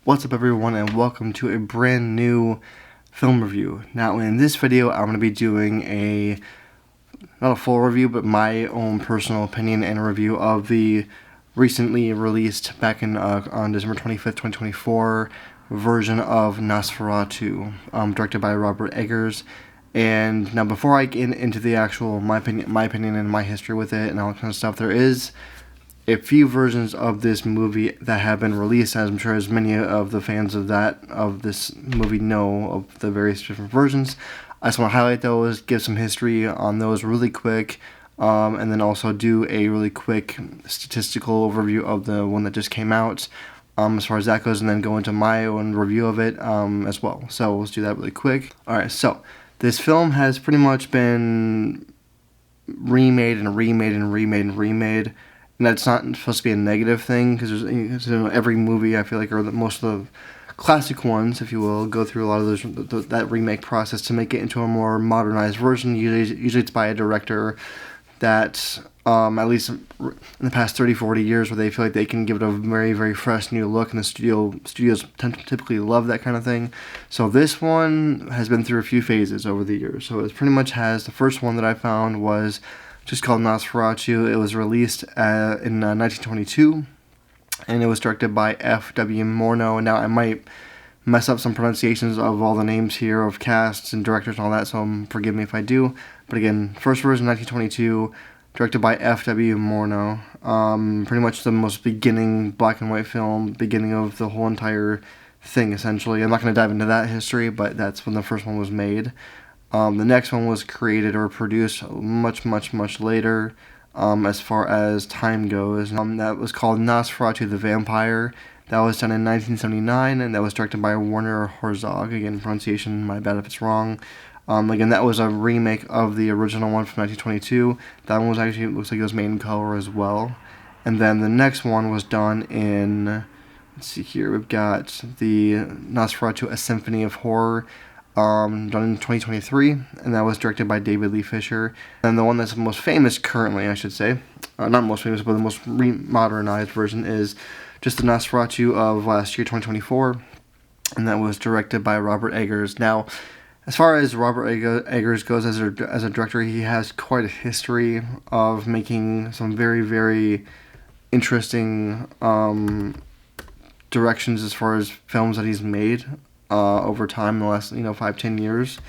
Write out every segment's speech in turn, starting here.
What's up everyone, and welcome to a brand new film review. Now in this video I'm going to be doing not a full review, but my own personal opinion and review of the recently released back on December 25th, 2024 version of Nosferatu, directed by Robert Eggers. And now before I get into the actual my opinion and my history with it and all that kind of stuff, there is a few versions of this movie that have been released, as I'm sure as many of the fans of this movie know of the various different versions. I just want to highlight those, give some history on those really quick, and then also do a really quick statistical overview of the one that just came out, as far as that goes, and then go into my own review of it as well. So let's do that really quick. Alright, so this film has pretty much been remade and remade and remade and remade. And that's not supposed to be a negative thing, because every movie, I feel like, or most of the classic ones, if you will, go through a lot of that remake process to make it into a more modernized version. Usually it's by a director that, at least in the past 30, 40 years, where they feel like they can give it a very, very fresh new look, and the studios typically love that kind of thing. So this one has been through a few phases over the years. So it pretty much has, the first one that I found was just called Nosferatu. It was released in 1922, and it was directed by F.W. Murnau. Now, I might mess up some pronunciations of all the names here of casts and directors and all that, so forgive me if I do. But again, first version 1922, directed by F.W. Murnau. Pretty much the most beginning black and white film, beginning of the whole entire thing, essentially. I'm not going to dive into that history, but that's when the first one was made. The next one was created or produced much, much, much later, as far as time goes. That was called Nosferatu the Vampire. That was done in 1979, and that was directed by Werner Herzog. Again, pronunciation, my bad if it's wrong. Again, that was a remake of the original one from 1922. That one was actually, looks like it was made in color as well. And then the next one was done in, let's see here, we've got the Nosferatu, A Symphony of Horror, done in 2023, and that was directed by David Lee Fisher. And the one that's most famous currently, I should say, not most famous, but the most modernized version is just the Nosferatu of last year, 2024, and that was directed by Robert Eggers. Now, as far as Robert Eggers goes as a director, he has quite a history of making some very, very interesting directions as far as films that he's made over time in the last 5-10 years.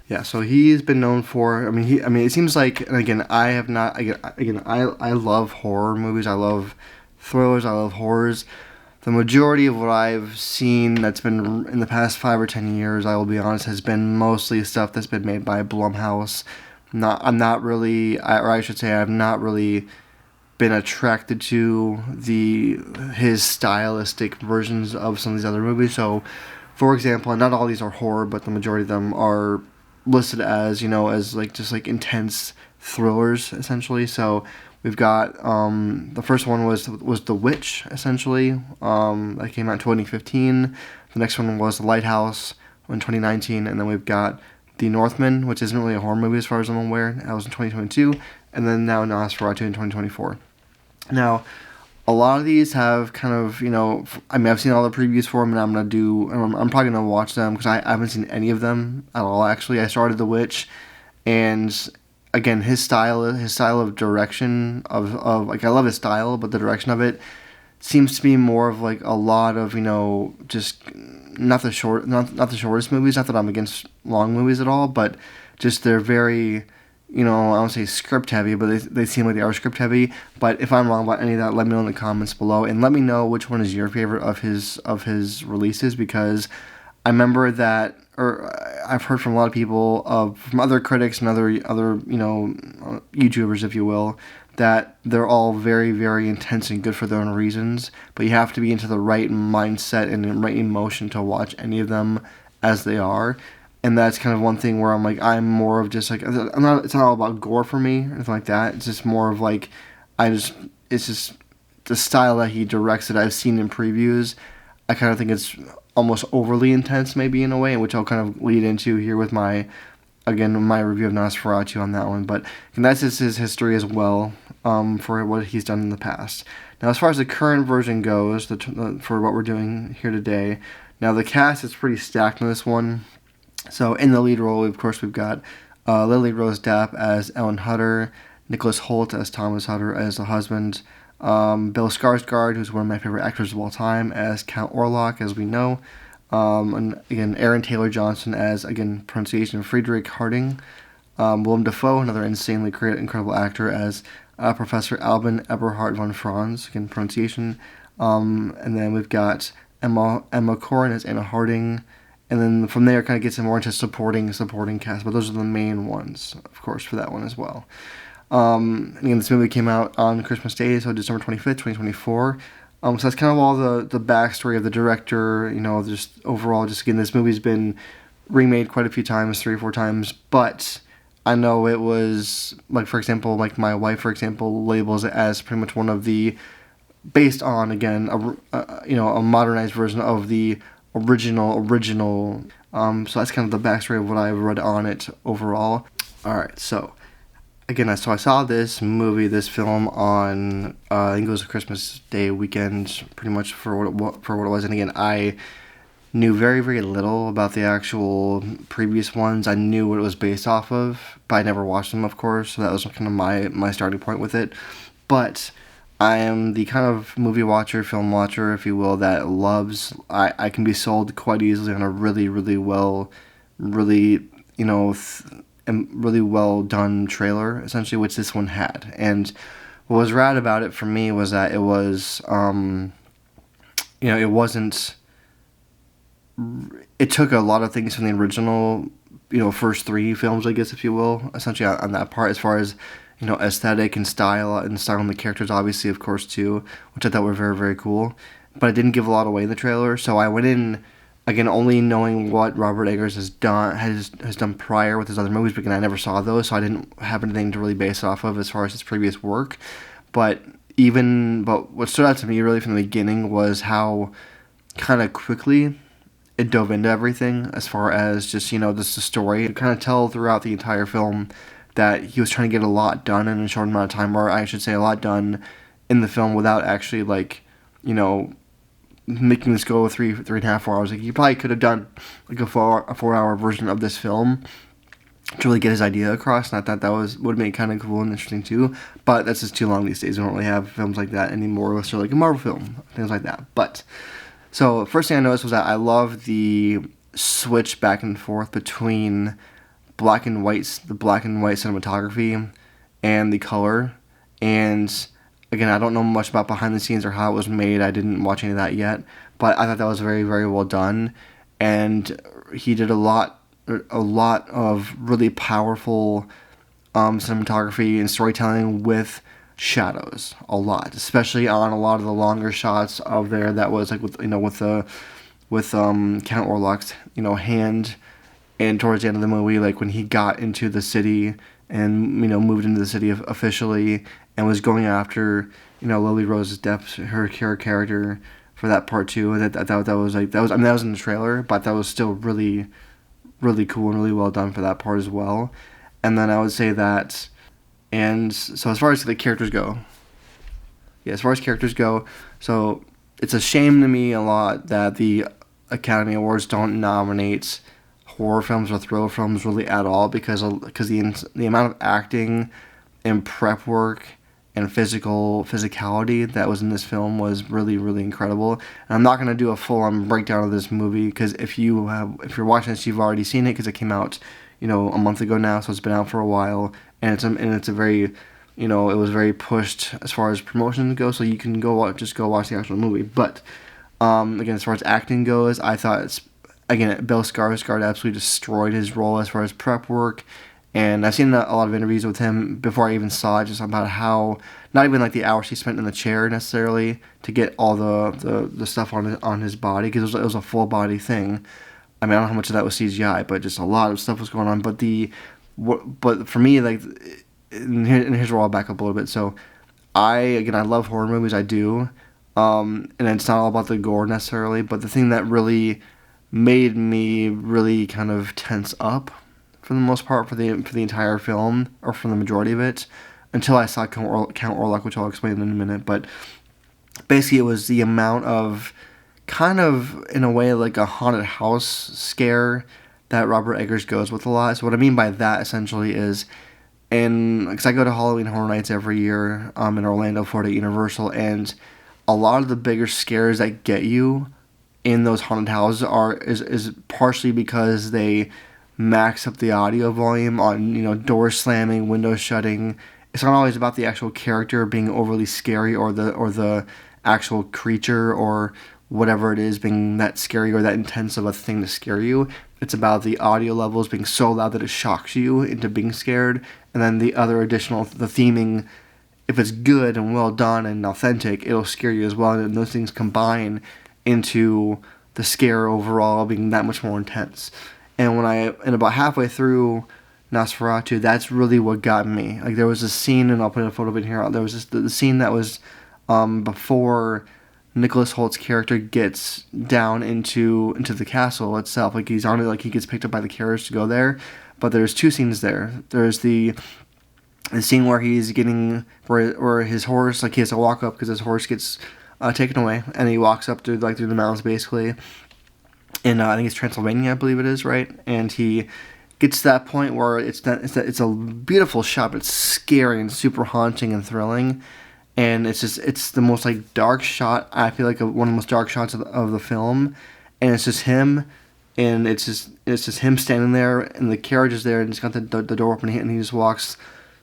Yeah, so he's been known for. It seems like, and again, I have not. I love horror movies. I love thrillers. I love horrors. The majority of what I've seen that's been in the past 5 or 10 years, I will be honest, has been mostly stuff that's been made by Blumhouse. I've not really been attracted to his stylistic versions of some of these other movies. So, for example, and not all these are horror, but the majority of them are listed as, as just intense thrillers, essentially. So we've got, the first one was The Witch, essentially, that came out in 2015. The next one was The Lighthouse in 2019, and then we've got The Northman, which isn't really a horror movie as far as I'm aware. That was in 2022, and then now Nosferatu in 2024. Now, a lot of these have kind of, I've seen all the previews for them, and I'm probably going to watch them, because I haven't seen any of them at all, actually. I started The Witch, and again, his style of direction, I love his style, but the direction of it seems to be more of a lot of, just not the shortest movies, not that I'm against long movies at all, but just they're very, I don't say script heavy, but they seem like they are script heavy. But if I'm wrong about any of that, let me know in the comments below, and let me know which one is your favorite of his releases, because I remember that, or I've heard from a lot of people, from other critics and other YouTubers, if you will, that they're all very, very intense and good for their own reasons, but you have to be into the right mindset and the right emotion to watch any of them as they are. And that's kind of one thing where I'm more of just it's not all about gore for me or anything like that. It's just more of it's just the style that he directs that I've seen in previews. I kind of think it's almost overly intense, maybe, in a way, which I'll kind of lead into here with my review of Nosferatu on that one. But that's just his history as well. for what he's done in the past. Now, as far as the current version goes, for what we're doing here today, now the cast is pretty stacked in this one. So in the lead role, of course, we've got Lily Rose Depp as Ellen Hutter, Nicholas Hoult as Thomas Hutter as the husband, Bill Skarsgård, who's one of my favorite actors of all time, as Count Orlok, as we know, and again, Aaron Taylor Johnson as, again, pronunciation, Friedrich Harding, Willem Dafoe, another insanely incredible actor, as Professor Alban Eberhard von Franz, again, pronunciation, and then we've got Emma Corrin as Anna Harding, and then from there, kind of gets more into supporting cast, but those are the main ones, of course, for that one as well. Again, this movie came out on Christmas Day, so December 25th, 2024. So that's kind of all the backstory of the director, just overall, just again, this movie's been remade quite a few times, 3 or 4 times, but I know it was, like, for example, like my wife, for example, labels it as pretty much one of the, based on, again, a modernized version of the original. So that's kind of the backstory of what I've read on it overall. Alright, so again, I saw this film on, I think it was a Christmas Day weekend, pretty much for what it was. And again, I knew very, very little about the actual previous ones. I knew what it was based off of, but I never watched them, of course. So that was kind of my starting point with it. But I am the kind of movie watcher, film watcher, if you will, that loves. I can be sold quite easily on a really, really well, really, really well done trailer, essentially, which this one had. And what was rad about it for me was that it was, it wasn't. It took a lot of things from the original, first 3 films, I guess, if you will, essentially on that part, as far as, aesthetic and style in the characters, obviously, of course, too, which I thought were very, very cool. But it didn't give a lot away in the trailer, so I went in, again, only knowing what Robert Eggers has done prior with his other movies, but again, I never saw those, so I didn't have anything to really base it off of as far as his previous work. But what stood out to me really from the beginning was how kind of quickly it dove into everything, as far as just, this the story. You kind of tell throughout the entire film that he was trying to get a lot done in a short amount of time, or I should say a lot done in the film without actually, making this go 3.5, 4 hours. Like, he probably could have done like a 4-hour version of this film to really get his idea across, and I thought that would make it kind of cool and interesting too. But that's just too long these days. We don't really have films like that anymore, unless they're like a Marvel film, things like that. But so first thing I noticed was that I love the switch back and forth between the black and white cinematography and the color. And again, I don't know much about behind the scenes or how it was made. I didn't watch any of that yet, but I thought that was very, very well done. And he did a lot of really powerful cinematography and storytelling with shadows, a lot, especially on a lot of the longer shots of there. That was like with Count Orlok's hand, and towards the end of the movie, like when he got into the city and moved into the city officially and was going after Lily Rose Depp, her character, for that part too. That was in the trailer, but that was still really, really cool and really well done for that part as well. And then I would say that, and so as far as the characters go, so it's a shame to me a lot that the Academy Awards don't nominate horror films or thriller films really at all, because the amount of acting and prep work and physicality that was in this film was really, really incredible. And I'm not going to do a full-on breakdown of this movie, because if you're watching this, you've already seen it, because it came out a month ago now, so it's been out for a while, and it's a very it was very pushed as far as promotion goes, so you can go watch the actual movie. But again, as far as acting goes, I thought Bill Skarsgård absolutely destroyed his role as far as prep work. And I've seen a lot of interviews with him before I even saw it, just about how, not even like the hours he spent in the chair necessarily to get all the stuff on his body, because it was a full body thing. I mean, I don't know how much of that was CGI, but just a lot of stuff was going on. But for me, like, and here's where I'll back up a little bit. So I love horror movies, I do, and it's not all about the gore necessarily, but the thing that really made me really kind of tense up, for the most part, for the entire film, or for the majority of it, until I saw Count Orlok, which I'll explain in a minute. But basically, it was the amount of kind of, in a way, like a haunted house scare that Robert Eggers goes with a lot. So what I mean by that, essentially, is, and because I go to Halloween Horror Nights every year in Orlando, Florida, Universal, and a lot of the bigger scares that get you in those haunted houses is partially because they max up the audio volume on, doors slamming, windows shutting. It's not always about the actual character being overly scary, or the actual creature or whatever it is being that scary or that intense of a thing to scare you. It's about the audio levels being so loud that it shocks you into being scared, and then the theming, if it's good and well done and authentic, it'll scare you as well, and those things combine into the scare overall being that much more intense. And about halfway through Nosferatu, that's really what got me. Like, there was a scene, and I'll put a photo of it here. There was the scene that was before Nicholas Holt's character gets down into the castle itself. Like, he's on it, like he gets picked up by the carriage to go there. But there's two scenes there. There's the scene where he's where his horse, like, he has to walk up because his horse gets taken away, and he walks up through the mountains, basically. In I think it's Transylvania, I believe it is, right? And he gets to that point where it's a beautiful shot, but it's scary and super haunting and thrilling. And it's the most, like, dark shot, I feel like, one of the most dark shots of the film. And it's just him, and it's just him standing there, and the carriage is there, and he's got the door open, and he just walks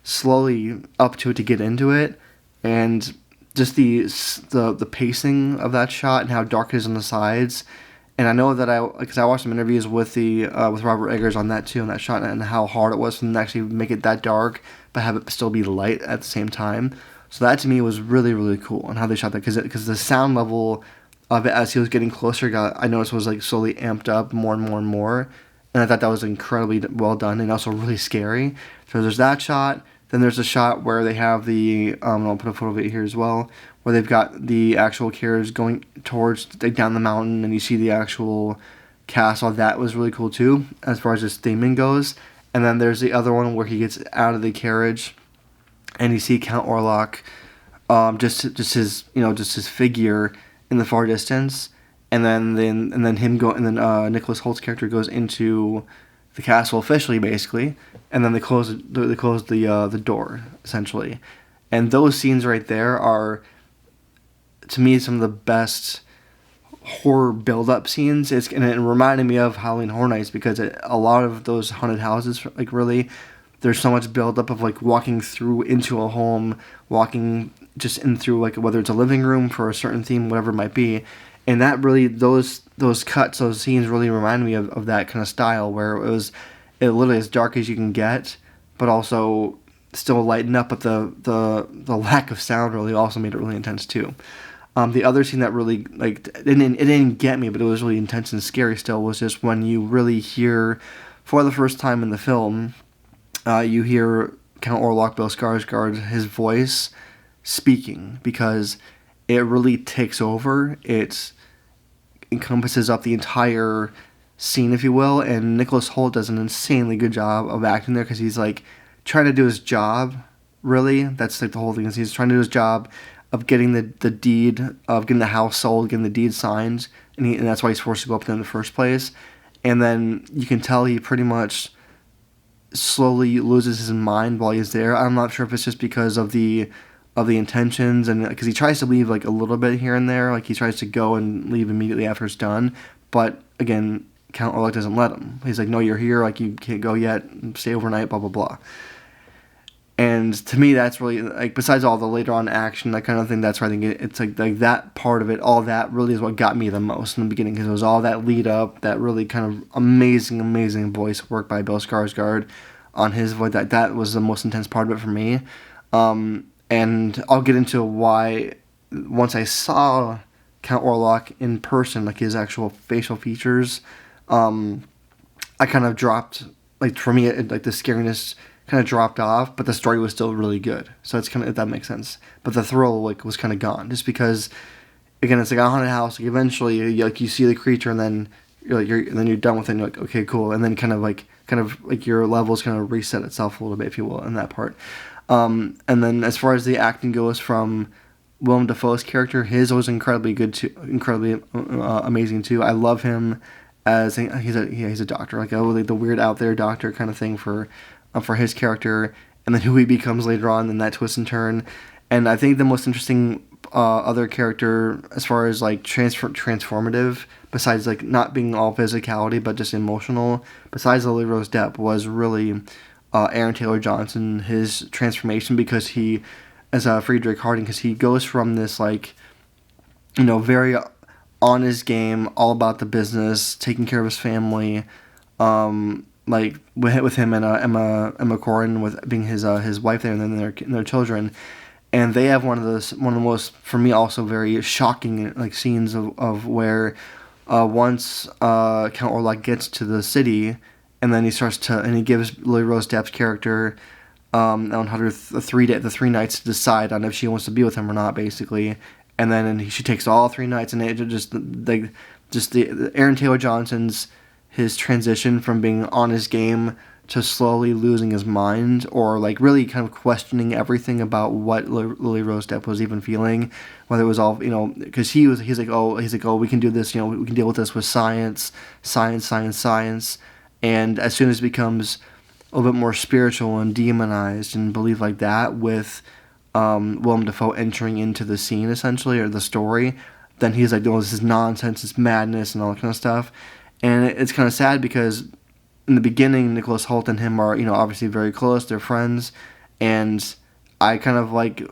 slowly up to it to get into it. And just the pacing of that shot and how dark it is on the sides. And I know that because I watched some interviews with with Robert Eggers on that too, on that shot, and how hard it was for them to actually make it that dark, but have it still be light at the same time. So that to me was really, really cool, and how they shot that, because the sound level of it as he was getting closer, I noticed was, like, slowly amped up more and more and more, and I thought that was incredibly well done and also really scary. So there's that shot. Then there's a shot where they have I'll put a photo of it here as well, where they've got the actual carriage going towards, like, down the mountain, and you see the actual castle. That was really cool too, as far as his theming goes. And then there's the other one where he gets out of the carriage, and you see Count Orlok, just his figure in the far distance, and then Nicholas Holt's character goes into the castle officially, basically, and then they close the door, essentially. And those scenes right there are, to me, some of the best horror build-up scenes. And it reminded me of Halloween Horror Nights, because a lot of those haunted houses, like, really, there's so much build-up of, like, walking through into a home, walking just in through, like, whether it's a living room for a certain theme, whatever it might be. And that really, those cuts, those scenes really remind me of that kind of style, where it literally as dark as you can get, but also still lighten up, but the lack of sound really also made it really intense too. The other scene that really, like, it didn't get me, but it was really intense and scary still, was just when you really hear, for the first time in the film, you hear Count Orlok, Bill Skarsgård, his voice speaking, because it really takes over. It encompasses up the entire scene, if you will, and Nicholas Hoult does an insanely good job of acting there, because he's, like, trying to do his job, really. That's, like, the whole thing, is he's trying to do his job of getting the deed, of getting the house sold, getting the deed signed, and that's why he's forced to go up there in the first place. And then you can tell he pretty much slowly loses his mind while he's there. I'm not sure if it's just because of the intentions, and because he tries to leave, like, a little bit here and there, like he tries to go and leave immediately after it's done, but again, Count Orlok doesn't let him. He's like, no, you're here, like, you can't go yet, stay overnight, blah blah blah. And to me, that's really, like, besides all the later on action, that kind of thing, that's where I think it's like that part of it, all that really is what got me the most in the beginning, because it was all that lead up, that really kind of amazing voice work by Bill Skarsgård on his voice. That was the most intense part of it for me. And I'll get into why, once I saw Count Orlok in person, like his actual facial features, I kind of dropped, like, for me, like, the scariness kind of dropped off, but the story was still really good. So it's kind of, if that makes sense. But the thrill, like, was kind of gone, just because, again, it's like a haunted house. Like, eventually, you see the creature, and then you're done with it. And you're like, okay, cool. And then kind of like your levels kind of reset itself a little bit, if you will, in that part. And then as far as the acting goes from Willem Dafoe's character, his was incredibly good too, incredibly amazing too. I love him as he's a doctor, like the weird out there doctor kind of thing for his character, and then who he becomes later on in that twist and turn. And I think the most interesting other character as far as like transformative, besides like not being all physicality but just emotional, besides Lily Rose Depp, was really Aaron Taylor Johnson, his transformation, because he, as Friedrich Harding, because he goes from this like, very on his game, all about the business, taking care of his family, like with him and Emma Corrin with being his wife there, and then their children, and they have one of the most, for me, also very shocking like scenes of where once Count Orlok gets to the city, and then he gives Lily Rose Depp's character Ellen Hutter the 3 nights to decide on if she wants to be with him or not, basically. And then she takes all 3 nights, and it just the Aaron Taylor Johnson's, his transition from being on his game to slowly losing his mind, or like really kind of questioning everything about what Lily Rose Depp was even feeling, whether it was all, because he's like, oh, we can do this, we can deal with this with science, and as soon as it becomes a little bit more spiritual and demonized and believed like that, with Willem Dafoe entering into the scene essentially, or the story, then he's like, oh, this is nonsense, it's madness, and all that kind of stuff. And it's kind of sad because in the beginning, Nicholas Hoult and him are, obviously very close. They're friends, and I kind of like,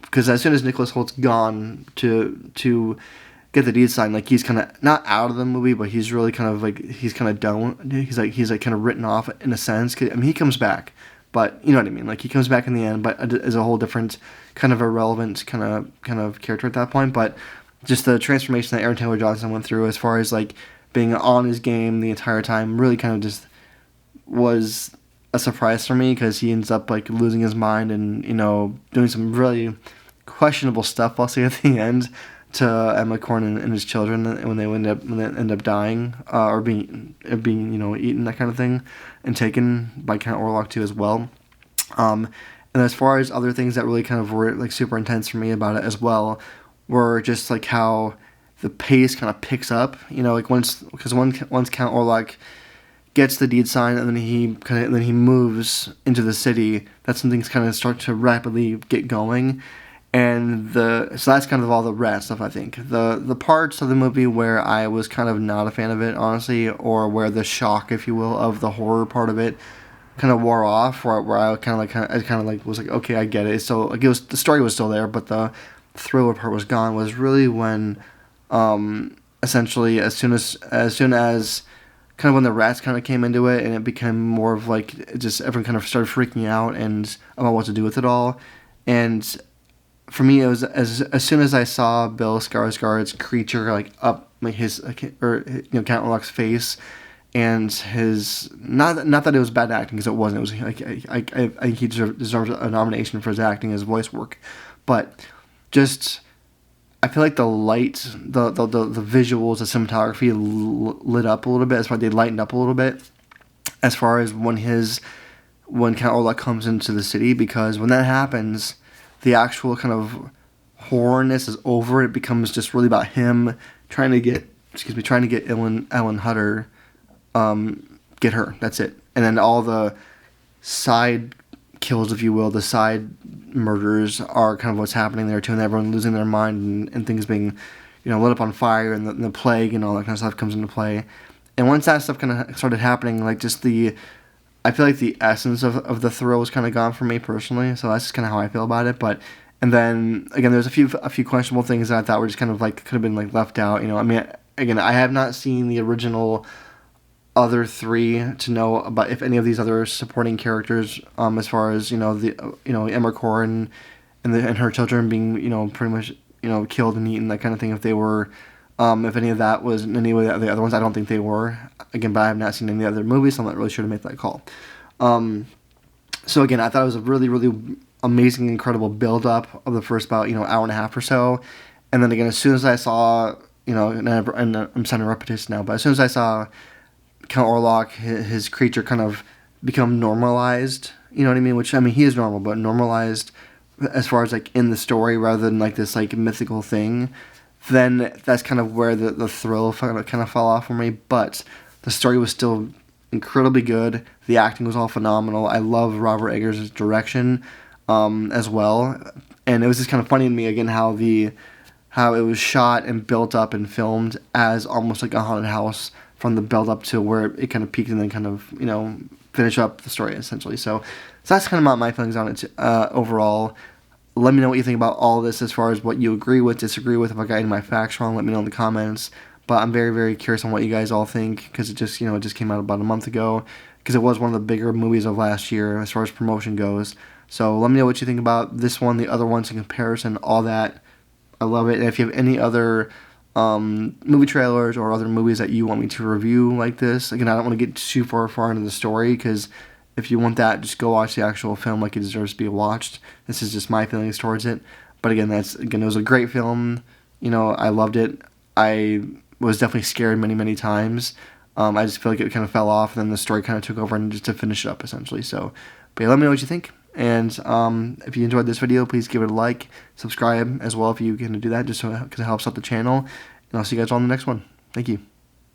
because as soon as Nicholas Hoult's gone to get the deed signed, like he's kind of not out of the movie, but he's really kind of like, he's kind of done. He's like kind of written off in a sense. 'Cause, I mean, he comes back, but you know what I mean. Like he comes back in the end, but as a whole different kind of irrelevant kind of character at that point. But just the transformation that Aaron Taylor Johnson went through, as far as like being on his game the entire time, really kind of just was a surprise for me, because he ends up like losing his mind and doing some really questionable stuff, I'll say, at the end to Emma Corrin and his children when they end up dying, or being eaten, that kind of thing, and taken by Count Orlok too as well. And as far as other things that really kind of were like super intense for me about it as well, were just like how the pace kind of picks up, like once Count Orlok gets the deed signed, and then he moves into the city, that's when things kind of start to rapidly get going, and so that's kind of all the rest stuff. I think the parts of the movie where I was kind of not a fan of it, honestly, or where the shock, if you will, of the horror part of it kind of wore off, where I kind of like was like, okay, I get it. So like the story was still there, but the thriller part was gone. Was really when essentially as soon as kind of when the rats kind of came into it, and it became more of like, just everyone kind of started freaking out and about what to do with it all. And for me, it was as soon as I saw Bill Skarsgård's creature like up like his Count Orlok's face, and his not that it was bad acting, because it wasn't. It was like I think he deserves a nomination for his acting, his voice work, but just I feel like the light, the visuals, the cinematography lit up a little bit. That's why they lightened up a little bit as far as when Count Orlok comes into the city, because when that happens, the actual kind of horrorness is over. It becomes just really about him trying to get Ellen Hutter, get her. That's it. And then all the side kills, if you will, the side murders are kind of what's happening there too, and everyone losing their mind, and things being, lit up on fire, and the plague and all that kind of stuff comes into play. And once that stuff kind of started happening, like just I feel like the essence of the thrill was kind of gone for me personally. So that's just kind of how I feel about it. But and then again, there's a few questionable things that I thought were just kind of like could have been like left out. I mean, again, I have not seen the original other 3 to know about if any of these other supporting characters, as far as Emma Corrin and her children being pretty much killed and eaten, that kind of thing. If they were, if any of that was in any way the other ones, I don't think they were. Again, but I have not seen any other movies, so I'm not really sure to make that call. So again, I thought it was a really, really amazing, incredible build up of the first about hour and a half or so, and then again, as soon as I saw and I'm sounding repetitious now, but as soon as I saw Count Orlok, his creature kind of become normalized you know what I mean? Which, I mean, he is normal, but normalized as far as like in the story rather than like this like mythical thing, then that's kind of where the thrill kind of fell off for me. But the story was still incredibly good. The acting was all phenomenal. I love Robert Eggers' direction as well, and it was just kind of funny to me again how it was shot and built up and filmed as almost like a haunted house from the build up to where it kind of peaked and then kind of, you know, finish up the story essentially. So that's kind of my feelings on it overall. Let me know what you think about all this as far as what you agree with, disagree with. If I got any of my facts wrong, let me know in the comments. But I'm very, very curious on what you guys all think because it just, you know, it just came out about a month ago because it was one of the bigger movies of last year as far as promotion goes. So let me know what you think about this one, the other ones in comparison, all that. I love it. And if you have any other movie trailers or other movies that you want me to review like this, again, I don't want to get too far into the story because if you want that, just go watch the actual film like it deserves to be watched. This is just my feelings towards it. But again, it was a great film. You know, I loved it. I was definitely scared many times. I just feel like it kind of fell off, and then the story kind of took over and just to finish it up essentially. So, but yeah, let me know what you think. And if you enjoyed this video, please give it a like, subscribe as well if you can do that, just so because it helps out the channel. And I'll see you guys on the next one. Thank you.